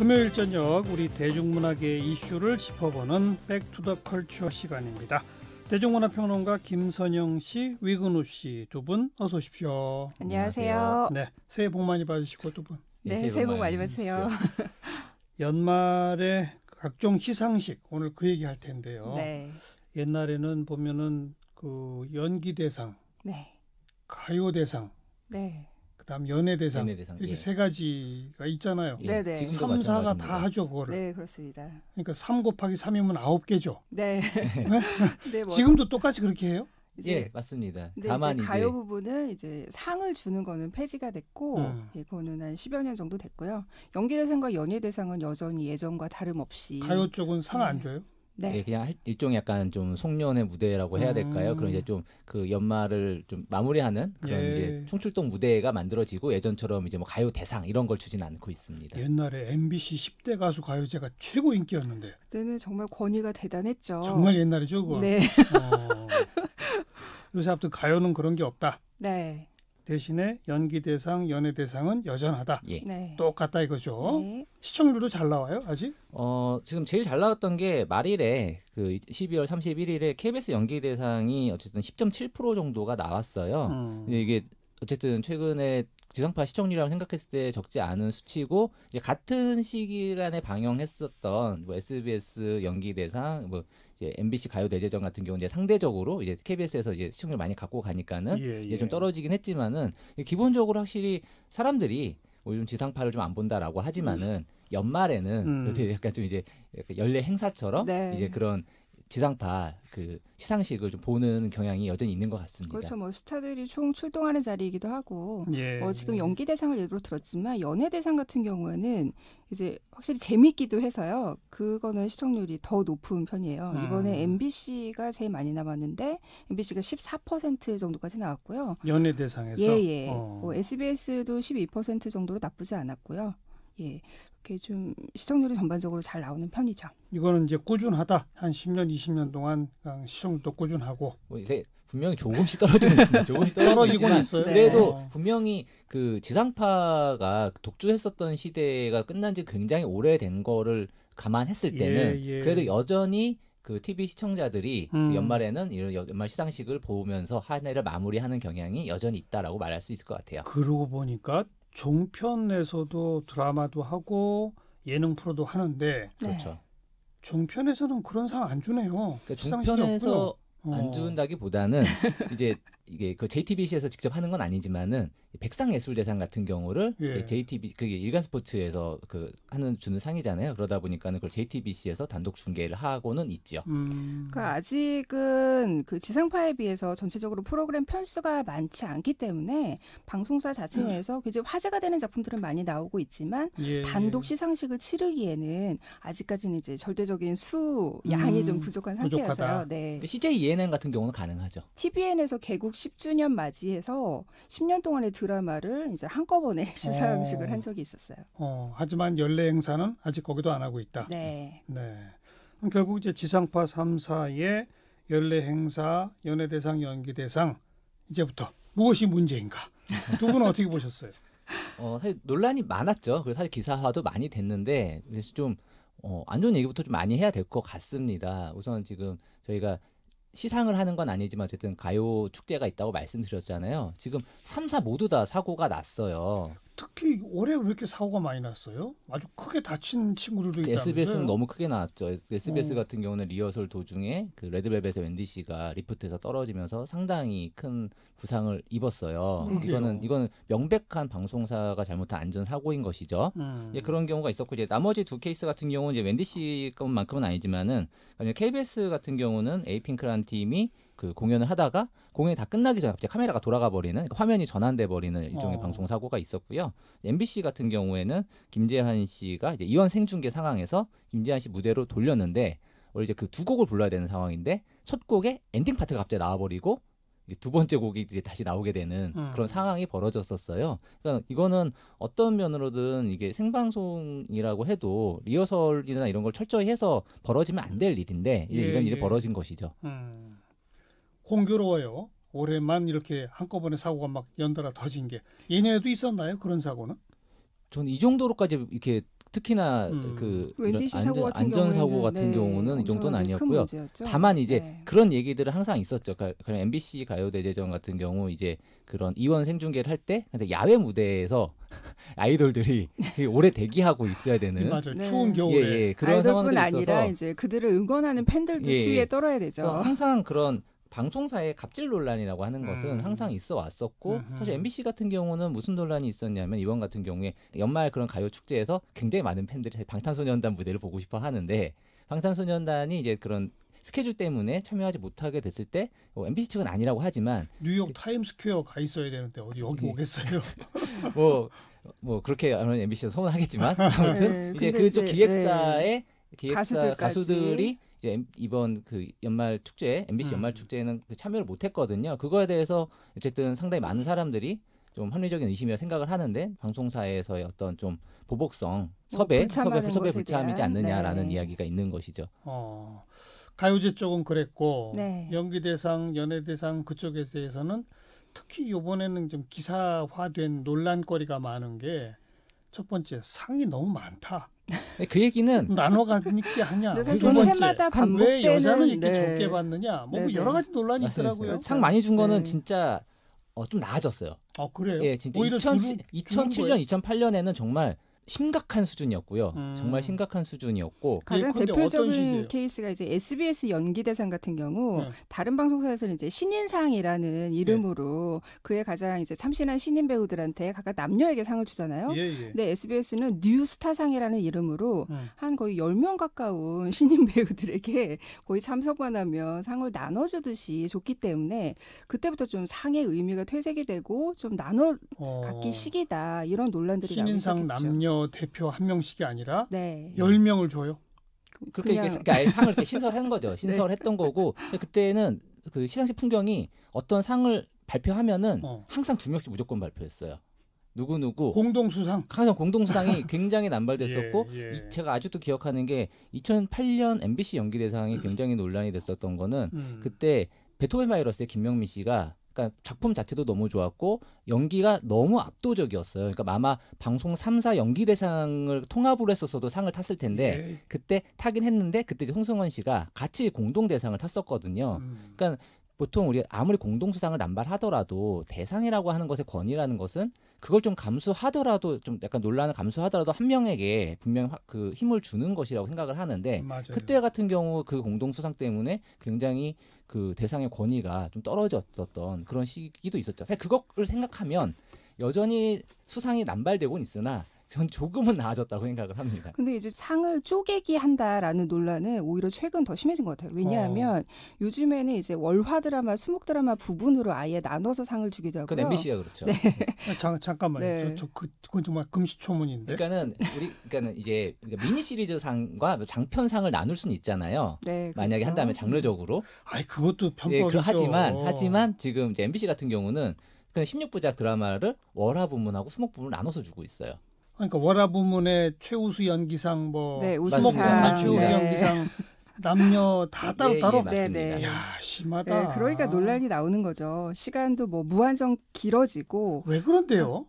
금요일 저녁 우리 대중문학의 이슈를 짚어보는 백투더컬처 시간입니다. 대중문화평론가 김선영 씨, 위근우 씨 두 분 어서 오십시오. 안녕하세요. 네, 새해 복 많이 받으시고 두 분. 네, 새해 복 많이 받으세요. 연말에 각종 시상식 오늘 그 얘기할 텐데요. 네. 옛날에는 보면은 그 연기대상, 네. 가요대상, 네. 그다음 연예대상 이렇게 예. 세 가지가 있잖아요. 네, 네. 3, 4가 다 하죠, 그거를. 네, 그렇습니다. 그러니까 3 곱하기 3이면 9개죠. 네. 네, 뭐 지금도 똑같이 그렇게 해요? 예, 맞습니다. 근데 다만 이제 가요 부분은 이제 상을 주는 거는 폐지가 됐고, 예, 그거는 한 10여 년 정도 됐고요. 연기대상과 연예대상은 여전히 예전과 다름없이. 가요 쪽은 상 안 줘요? 네. 예, 그냥 일종의 약간 좀 송년회 무대라고 해야 될까요? 그런 이제 좀 그 연말을 좀 마무리하는 그런 예. 이제 총출동 무대가 만들어지고 예전처럼 이제 뭐 가요 대상 이런 걸 주진 않고 있습니다. 옛날에 MBC 10대 가수 가요제가 최고 인기였는데. 그때는 정말 권위가 대단했죠. 정말 옛날이죠, 그거. 네. 요새 아무튼 가요는 그런 게 없다. 네. 대신에 연기대상, 연예대상은 여전하다. 예. 네. 똑같다 이거죠. 네. 시청률도 잘 나와요, 아직? 지금 제일 잘 나왔던 게 말일에 그 12월 31일에 KBS 연기대상이 어쨌든 10.7% 정도가 나왔어요. 근데 이게 어쨌든 최근에 지상파 시청률이라고 생각했을 때 적지 않은 수치고 이제 같은 시기간에 방영했었던 뭐 SBS 연기대상 뭐 이제 MBC 가요대제전 같은 경우는 이제 상대적으로 이제 KBS에서 이제 시청률 많이 갖고 가니까는 이제 좀 떨어지긴 했지만은 기본적으로 확실히 사람들이 뭐 요즘 지상파를 좀 안 본다라고 하지만은 연말에는 그래서 약간 좀 이제 약간 연례 행사처럼 네. 이제 그런 지상파 그 시상식을 좀 보는 경향이 여전히 있는 것 같습니다. 그렇죠. 뭐 스타들이 총 출동하는 자리이기도 하고, 예. 지금 연기대상을 예로 들었지만 연예대상 같은 경우에는 이제 확실히 재밌기도 해서요. 그거는 시청률이 더 높은 편이에요. 이번에 MBC가 제일 많이 나왔는데 MBC가 14% 정도까지 나왔고요. 연예대상에서? 예. 뭐 SBS도 12% 정도로 나쁘지 않았고요. 예, 이렇게 좀 시청률이 전반적으로 잘 나오는 편이죠. 이거는 이제 꾸준하다. 한 10년, 20년 동안 시청률도 꾸준하고. 뭐 이게 분명히 조금씩 떨어지고 있습니다. 조금씩 떨어지고 있어요. 그래도 네. 분명히 그 지상파가 독주했었던 시대가 끝난 지 굉장히 오래된 거를 감안했을 때는 그래도 여전히 그 TV 시청자들이 연말에는 이런 연말 시상식을 보면서 한 해를 마무리하는 경향이 여전히 있다라고 말할 수 있을 것 같아요. 그러고 보니까 종편에서도 드라마도 하고 예능 프로도 하는데 그렇죠. 종편에서는 그런 상 안 주네요. 그러니까 종편에서 안 준다기보다는 이제 이게 그 JTBC에서 직접 하는 건 아니지만은 백상예술대상 같은 경우를 JTBC 그게 일간스포츠에서 그 주는 상이잖아요. 그러다 보니까는 그걸 JTBC에서 단독 중계를 하고는 있죠. 그러니까 아직은 그 지상파에 비해서 전체적으로 프로그램 편수가 많지 않기 때문에 방송사 자체 내에서 이제 화제가 되는 작품들은 많이 나오고 있지만 단독 시상식을 치르기에는 아직까지는 이제 절대적인 양이 좀 부족한 상태여서요. 네. CJ ENN 같은 경우는 가능하죠. TVN에서 개국 10주년 맞이해서 10년 동안의 드라마를 이제 한꺼번에 시상식을 한 적이 있었어요. 하지만 연례 행사는 아직 거기도 안 하고 있다. 네. 그럼 결국 이제 지상파 3사의 연례 행사, 연예대상, 연기대상 이제부터 무엇이 문제인가? 두 분은 어떻게 보셨어요? 사실 논란이 많았죠. 그래서 사실 기사화도 많이 됐는데 그래서 좀 안 좋은 얘기부터 좀 많이 해야 될 것 같습니다. 우선 지금 저희가 시상을 하는 건 아니지만 어쨌든 가요 축제가 있다고 말씀드렸잖아요. 지금 3사 모두 다 사고가 났어요. 특히 올해 왜 이렇게 사고가 많이 났어요? 아주 크게 다친 친구들도 있다면서요? SBS는 너무 크게 나왔죠. SBS 같은 경우는 리허설 도중에 그 레드벨벳의 wendy 씨가 리프트에서 떨어지면서 상당히 큰 부상을 입었어요. 이거는 명백한 방송사가 잘못한 안전 사고인 것이죠. 그런 경우가 있었고 이제 나머지 두 케이스 같은 경우는 이제 웬디 씨 것만큼은 아니지만은 KBS 같은 경우는 에이핑크라는 팀이 그 공연을 하다가 공연이 다 끝나기 전에 갑자기 카메라가 돌아가 버리는 그러니까 화면이 전환돼 버리는 일종의 방송 사고가 있었고요. MBC 같은 경우에는 김재한 씨가 이제 이원 생중계 상황에서 김재한 씨 무대로 돌렸는데 원래 이제 그 두 곡을 불러야 되는 상황인데 첫 곡에 엔딩 파트가 갑자기 나와버리고 두 번째 곡이 이제 다시 나오게 되는 그런 상황이 벌어졌었어요. 그러니까 이거는 어떤 면으로든 이게 생방송이라고 해도 리허설이나 이런 걸 철저히 해서 벌어지면 안 될 일인데 이런 일이 벌어진 것이죠. 공교로워요. 올해만 이렇게 한꺼번에 사고가 막 연달아 터진 게 예년에도 있었나요? 그런 사고는? 저는 이 정도로까지 이렇게 특히나 그 웬디시 사고 같은 안전사고 같은 경우는 이 정도는 아니었고요. 다만 이제 그런 얘기들은 항상 있었죠. 그러니까 MBC 가요대제전 같은 경우 이제 그런 이원 생중계를 할 때 야외 무대에서 아이돌들이 되게 오래 대기하고 있어야 되는 맞아요. 추운 겨울에 그런 상황들이 있어서 아니라 이제 그들을 응원하는 팬들도 추위에 떨어야 되죠. 항상 그런 방송사의 갑질 논란이라고 하는 것은 항상 있어 왔었고 사실 MBC 같은 경우는 무슨 논란이 있었냐면 이번 같은 경우에 연말 그런 가요 축제에서 굉장히 많은 팬들이 방탄소년단 무대를 보고 싶어 하는데 방탄소년단이 이제 그런 스케줄 때문에 참여하지 못하게 됐을 때 MBC 측은 아니라고 하지만 뉴욕 타임스퀘어 가 있어야 되는데 어디 여기 오겠어요? 뭐 그렇게 하면 MBC에서 서운하겠지만 아무튼 이제 그쪽 기획사의 가수들이 이제 이번 그 연말 축제 MBC 연말 축제에는 참여를 못했거든요. 그거에 대해서 어쨌든 상당히 많은 사람들이 좀 합리적인 의심이라 생각을 하는데 방송사에서의 어떤 좀 보복성 섭외 불참이지 않느냐라는 이야기가 있는 것이죠. 가요제 쪽은 그랬고 연기대상, 연예대상 그쪽에서는 특히 이번에는 좀 기사화된 논란거리가 많은 게 첫 번째 상이 너무 많다. 그 얘기는 나눠가니까 하냐. 두 번째 왜 여자는 이렇게 적게 받느냐. 뭐 여러 가지 논란이 있더라고요. 상 많이 준 거는 진짜 좀 나아졌어요. 그래요? 예, 진짜 2007년, 2008년에는 정말 심각한 수준이었고요. 정말 심각한 수준이었고 가장 대표적인 케이스가 이제 SBS 연기대상 같은 경우 다른 방송사에서는 이제 신인상이라는 이름으로 그에 가장 이제 참신한 신인 배우들한테 각각 남녀에게 상을 주잖아요. 근데 SBS는 뉴스타상이라는 이름으로 한 거의 10명 가까운 신인 배우들에게 거의 참석만 하면 상을 나눠주듯이 줬기 때문에 그때부터 좀 상의 의미가 퇴색이 되고 좀 나눠 갖기 식이다 이런 논란들이 나오기 시작했죠. 신인상 남녀 대표 한 명씩이 아니라 10명을 줘요. 그렇게 그러니까 아예 상을 이렇게 신설한 거죠. 신설했던 거고 그때는 그 시상식 풍경이 어떤 상을 발표하면은 항상 2명씩 무조건 발표했어요. 누구 공동수상 항상 공동수상이 굉장히 남발됐었고 제가 아직도 기억하는 게 2008년 MBC 연기대상이 굉장히 논란이 됐었던 거는 그때 베토벤 바이러스의 김명민 씨가 그러니까 작품 자체도 너무 좋았고 연기가 너무 압도적이었어요. 그러니까 아마 방송 3사 연기대상을 통합으로 했었어도 상을 탔을 텐데 그때 타긴 했는데 그때 이제 홍승원 씨가 같이 공동대상을 탔었거든요. 그러니까 보통 우리 아무리 공동수상을 남발하더라도 대상이라고 하는 것의 권위라는 것은 그걸 좀 감수하더라도 좀 약간 논란을 감수하더라도 한 명에게 분명히 그 힘을 주는 것이라고 생각을 하는데 그때 같은 경우 그 공동수상 때문에 굉장히 그 대상의 권위가 좀 떨어졌었던 그런 시기도 있었죠. 사실 그거를 생각하면 여전히 수상이 남발되고는 있으나 전 조금은 나아졌다고 생각을 합니다. 근데 이제 상을 쪼개기 한다라는 논란은 오히려 최근 더 심해진 것 같아요. 왜냐하면 요즘에는 이제 월화 드라마, 수목 드라마 부분으로 아예 나눠서 상을 주기도 하고요. 그건 MBC가 그렇죠. 잠깐만요. 그건 정말 금시초문인데. 그러니까는 이제 미니 시리즈 상과 장편상을 나눌 수는 있잖아요. 만약에 한다면 장르적으로. 그것도 편법이죠. 하지만 지금 이제 MBC 같은 경우는 16부작 드라마를 월화 부문하고 수목 부문을 나눠서 주고 있어요. 그러니까 월화 부문의 최우수 연기상 우수상, 최우수 연기상 남녀 다 따로따로. 맞습니다. 이야, 심하다. 그러니까 논란이 나오는 거죠. 시간도 무한정 길어지고. 왜 그런데요?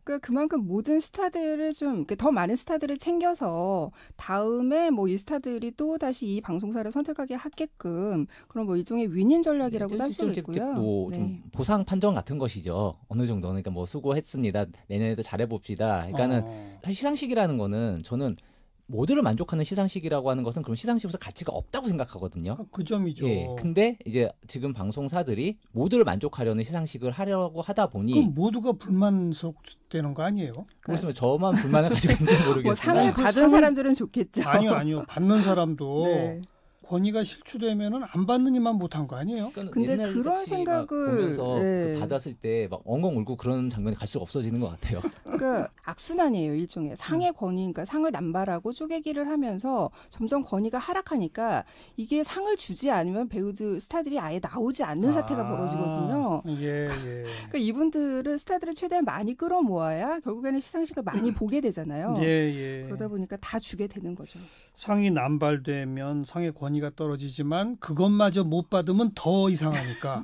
그러니까 그만큼 모든 스타들을 좀 더 많은 스타들을 챙겨서 다음에 이 스타들이 또 다시 이 방송사를 선택하게 하게끔 그런 일종의 윈윈 전략이라고도 할 수 있고요. 좀 보상 판정 같은 것이죠. 어느 정도는 그러니까 수고했습니다. 내년에도 잘해봅시다. 그러니까는 사실 시상식이라는 거는 저는 모두를 만족하는 시상식이라고 하는 것은 그럼 시상식으로서 가치가 없다고 생각하거든요. 그 점이죠. 근데 이제 지금 방송사들이 모두를 만족하려는 시상식을 하려고 하다 보니 그럼 모두가 불만스럽다는 거 아니에요? 그렇으면 저만 불만을 가지고 있는지 모르겠어요. 상을 받은 사람들은 좋겠죠. 아니요. 받는 사람도 권위가 실추되면은 안 받는 이만 못한 거 아니에요? 근데 그런 생각을 보면서 받았을 때 막 엉엉 울고 그런 장면이 갈수록 없어지는 것 같아요. 그러니까 악순환이에요, 일종의 상의 권위, 그러니까 상을 남발하고 쪼개기를 하면서 점점 권위가 하락하니까 이게 상을 주지 않으면 배우들 스타들이 아예 나오지 않는 사태가 벌어지거든요. 그러니까 이분들은 스타들을 최대한 많이 끌어모아야 결국에는 시상식을 많이 보게 되잖아요. 그러다 보니까 다 주게 되는 거죠. 상이 남발되면 상의 권위가 떨어지지만 그것마저 못 받으면 더 이상하니까.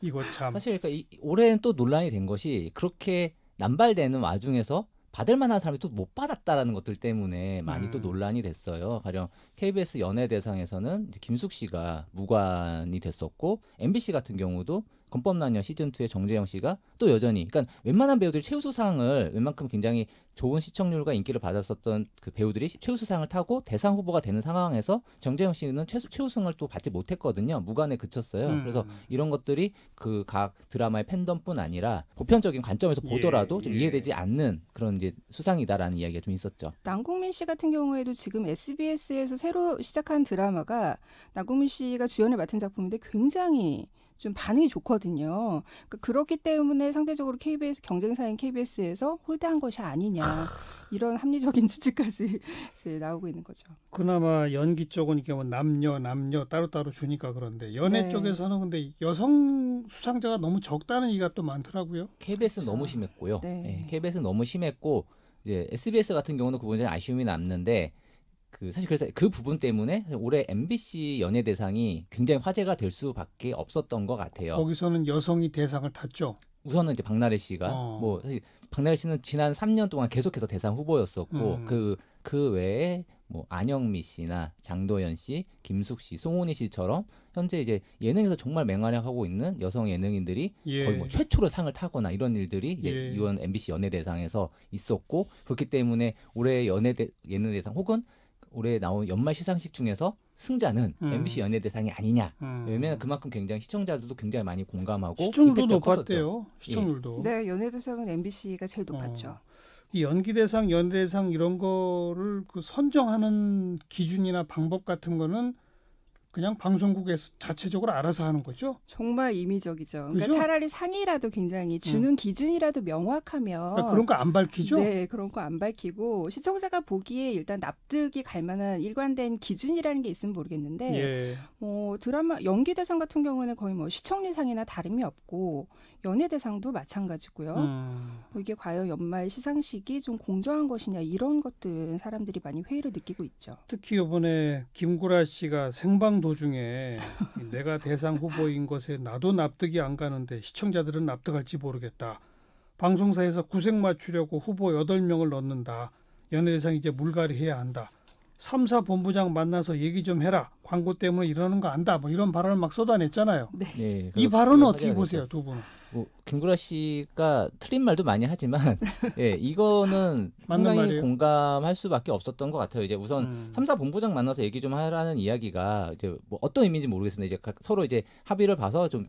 이거 참. 사실 그러니까 올해는 또 논란이 된 것이 그렇게 남발되는 와중에서 받을 만한 사람이 또 못 받았다라는 것들 때문에 많이 또 논란이 됐어요. 가령 KBS 연예대상에서는 이제 김숙 씨가 무관이 됐었고 MBC 같은 경우도 건법남녀 시즌2의 정재영 씨가 또 여전히 그러니까 웬만한 배우들이 최우수상을 웬만큼 굉장히 좋은 시청률과 인기를 받았었던 그 배우들이 최우수상을 타고 대상 후보가 되는 상황에서 정재영 씨는 최우승을 또 받지 못했거든요. 무관에 그쳤어요. 그래서 이런 것들이 그 각 드라마의 팬덤뿐 아니라 보편적인 관점에서 보더라도 좀 이해되지 않는 그런 이제 수상이다라는 이야기가 좀 있었죠. 남궁민 씨 같은 경우에도 지금 SBS에서 새로 시작한 드라마가 남궁민 씨가 주연을 맡은 작품인데 굉장히 좀 반응이 좋거든요. 그러니까 그렇기 때문에 상대적으로 KBS 경쟁사인 KBS에서 홀대한 것이 아니냐 이런 합리적인 추측까지 나오고 있는 거죠. 그나마 연기 쪽은 이게 뭐 남녀 따로따로 주니까 그런데 연애 쪽에서는 근데 여성 수상자가 너무 적다는 얘기가 또 많더라고요. KBS는 그렇죠. 너무 심했고요. 네, KBS는 너무 심했고 이제 SBS 같은 경우는 그 부분에 아쉬움이 남는데. 사실 그래서 그 부분 때문에 올해 MBC 연예대상이 굉장히 화제가 될 수밖에 없었던 것 같아요. 거기서는 여성이 대상을 탔죠. 우선은 이제 박나래 씨가 뭐 사실 박나래 씨는 지난 3년 동안 계속해서 대상 후보였었고 그 외에 뭐 안영미 씨나 장도연 씨, 김숙 씨, 송은이 씨처럼 현재 이제 예능에서 정말 맹활약하고 있는 여성 예능인들이 거의 뭐 최초로 상을 타거나 이런 일들이 이제 이번 MBC 연예대상에서 있었고 그렇기 때문에 올해 예능대상 혹은 올해 나온 연말 시상식 중에서 승자는 MBC 연예대상이 아니냐. 왜냐하면 그만큼 굉장히 시청자들도 굉장히 많이 공감하고 시청률도 높았대요. 시청률도. 네, 연예대상은 MBC가 제일 높았죠. 이 연기대상, 연예대상 이런 거를 그 선정하는 기준이나 방법 같은 거는 그냥 방송국에서 자체적으로 알아서 하는 거죠? 정말 임의적이죠. 그러니까 그죠? 차라리 상이라도 굉장히 주는 기준이라도 명확하면 그러니까 그런 거 안 밝히죠? 네, 그런 거 안 밝히고 시청자가 보기에 일단 납득이 갈 만한 일관된 기준이라는 게 있으면 모르겠는데 뭐 드라마 연기대상 같은 경우는 거의 뭐 시청률상이나 다름이 없고 연예대상도 마찬가지고요. 뭐 이게 과연 연말 시상식이 좀 공정한 것이냐 이런 것들 사람들이 많이 회의를 느끼고 있죠. 특히 이번에 김구라 씨가 생방 도중에 내가 대상 후보인 것에 나도 납득이 안 가는데 시청자들은 납득할지 모르겠다. 방송사에서 구색 맞추려고 후보 8명을 넣는다. 연예대상 이제 물갈이 해야 한다. 3사 본부장 만나서 얘기 좀 해라. 광고 때문에 이러는 거 안다. 뭐 이런 발언을 막 쏟아냈잖아요. 네, 이 발언은 어떻게 보세요, 두 분은? 뭐 김구라 씨가 틀린 말도 많이 하지만 이거는 상당히 말이에요. 공감할 수밖에 없었던 것 같아요. 이제 우선 3사 본부장 만나서 얘기 좀 하라는 이야기가 이제 뭐 어떤 의미인지 모르겠습니다. 이제 서로 이제 합의를 봐서 좀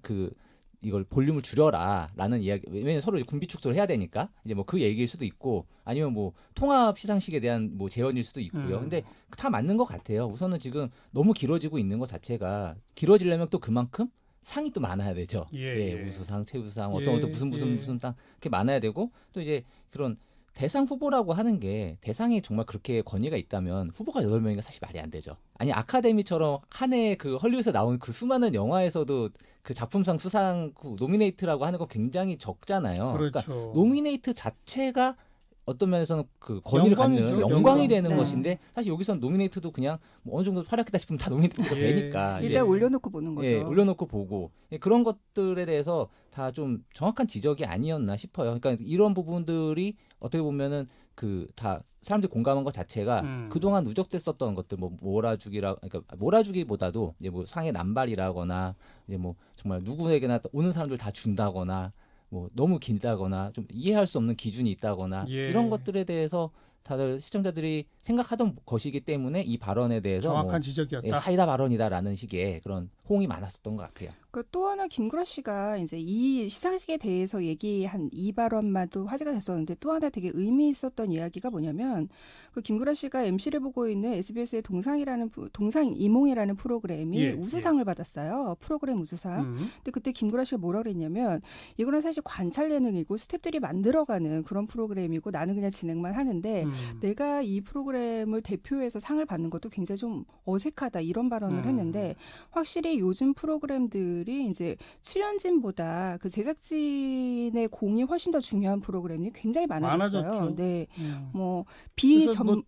이걸 볼륨을 줄여라라는 이야기. 왜냐면 서로 군비 축소를 해야 되니까 이제 뭐 그 얘기일 수도 있고 아니면 뭐 통합 시상식에 대한 뭐 제언일 수도 있고요. 근데 다 맞는 것 같아요. 우선은 지금 너무 길어지고 있는 것 자체가 길어지려면 또 그만큼 상이 또 많아야 되죠. 우수상, 최우수상, 어떤 무슨 상 이렇게 많아야 되고 또 이제 그런 대상 후보라고 하는 게 대상이 정말 그렇게 권위가 있다면 후보가 8명이가 사실 말이 안 되죠. 아니 아카데미처럼 한 해 그 헐리우드에서 나온 그 수많은 영화에서도 그 작품상 수상 노미네이트라고 하는 거 굉장히 적잖아요. 그렇죠. 그러니까 노미네이트 자체가 어떤 면에서는 그 권위를 갖는 영광이 되는 것인데 사실 여기서는 노미네이트도 그냥 뭐 어느 정도 활약했다 싶으면 다 노미네이트가 되니까 일단 올려놓고 보는 거죠. 올려놓고 보고 그런 것들에 대해서 다 좀 정확한 지적이 아니었나 싶어요. 그러니까 이런 부분들이 어떻게 보면은 다 사람들이 공감한 것 자체가 그동안 누적됐었던 것들 뭐 그러니까 몰아주기보다도 이제 뭐 상의 남발이라거나 이제 뭐 정말 누구에게나 오는 사람들 다 준다거나 뭐 너무 길다거나 좀 이해할 수 없는 기준이 있다거나 이런 것들에 대해서 다들 시청자들이 생각하던 것이기 때문에 이 발언에 대해서 정확한 지적이었다. 사이다 발언이다라는 식의 그런 호응이 많았었던 것 같아요. 또 하나 김구라 씨가 이제 이 시상식에 대해서 얘기한 이 발언만도 화제가 됐었는데 또 하나 되게 의미 있었던 이야기가 뭐냐면 그 김구라 씨가 MC를 보고 있는 SBS의 동상이몽이라는 프로그램이 우수상을 받았어요. 프로그램 우수상. 근데 그때 김구라 씨가 뭐라 그랬냐면 이거는 사실 관찰 예능이고 스태프들이 만들어가는 그런 프로그램이고 나는 그냥 진행만 하는데 내가 이 프로그램을 대표해서 상을 받는 것도 굉장히 좀 어색하다 이런 발언을 했는데 확실히 요즘 프로그램들이 이제 출연진보다 그 제작진의 공이 훨씬 더 중요한 프로그램이 굉장히 많아졌어요. 네, 뭐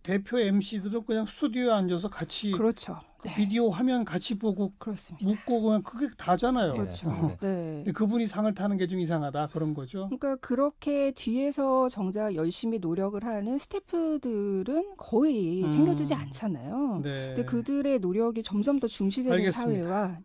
대표 MC들은 그냥 스튜디오에 앉아서 같이 그렇죠. 네. 비디오 화면 같이 보고 그렇습니다. 웃고 그러면 그게 다잖아요. 그렇죠. 네. 네. 근데 그분이 상을 타는 게 좀 이상하다 그런 거죠. 그러니까 그렇게 뒤에서 정작 열심히 노력을 하는 스태프들은 거의 챙겨주지 않잖아요. 네. 근데 그들의 노력이 점점 더 중시되는 알겠습니다. 사회와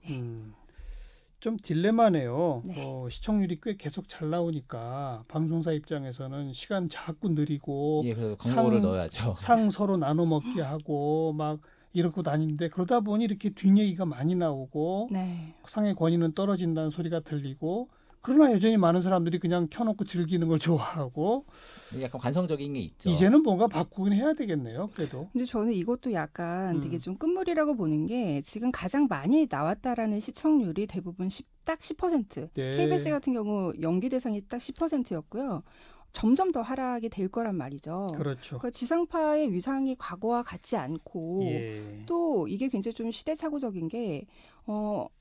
좀 딜레마네요. 네. 시청률이 꽤 계속 잘 나오니까 방송사 입장에서는 시간 자꾸 느리고 예, 그래서 광고를 상- 넣어야죠. 상 서로 나눠 먹기 하고 막 이러고 다니는데 그러다 보니 이렇게 뒷얘기가 많이 나오고 네. 상의 권위는 떨어진다는 소리가 들리고 그러나 여전히 많은 사람들이 그냥 켜놓고 즐기는 걸 좋아하고 약간 관성적인 게 있죠. 이제는 뭔가 바꾸긴 해야 되겠네요. 그래도. 근데 저는 이것도 약간 되게 음. 좀 끝물이라고 보는 게 지금 가장 많이 나왔다라는 시청률이 대부분 딱 10%. 네. KBS 같은 경우 연기 대상이 딱 10%였고요. 점점 더 하락이 될 거란 말이죠. 그렇죠. 그러니까 지상파의 위상이 과거와 같지 않고 예. 또 이게 굉장히 좀 시대착오적인 게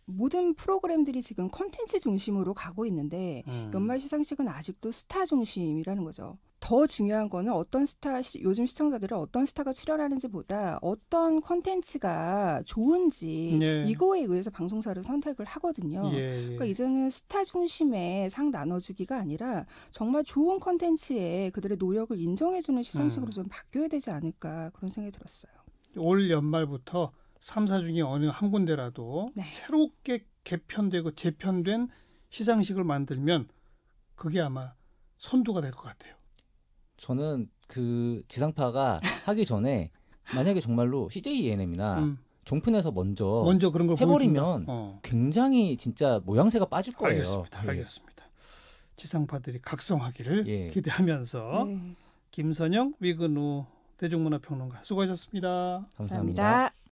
모든 프로그램들이 지금 콘텐츠 중심으로 가고 있는데 연말 시상식은 아직도 스타 중심이라는 거죠. 더 중요한 거는 어떤 스타, 요즘 시청자들은 어떤 스타가 출연하는지보다 어떤 콘텐츠가 좋은지 네. 이거에 의해서 방송사를 선택을 하거든요. 예. 그러니까 이제는 스타 중심의 상 나눠주기가 아니라 정말 좋은 콘텐츠에 그들의 노력을 인정해주는 시상식으로 좀 바뀌어야 되지 않을까 그런 생각이 들었어요. 올 연말부터 3사 중에 어느 한 군데라도 네. 새롭게 개편되고 재편된 시상식을 만들면 그게 아마 선두가 될 것 같아요. 저는 그 지상파가 하기 전에 만약에 정말로 CJ ENM이나 종편에서 먼저 그런 걸 해버리면 보여준다. 굉장히 진짜 모양새가 빠질 거예요. 알겠습니다. 예. 알겠습니다. 지상파들이 각성하기를 예. 기대하면서 네. 김선영 위근우 대중문화평론가 수고하셨습니다. 감사합니다. 감사합니다.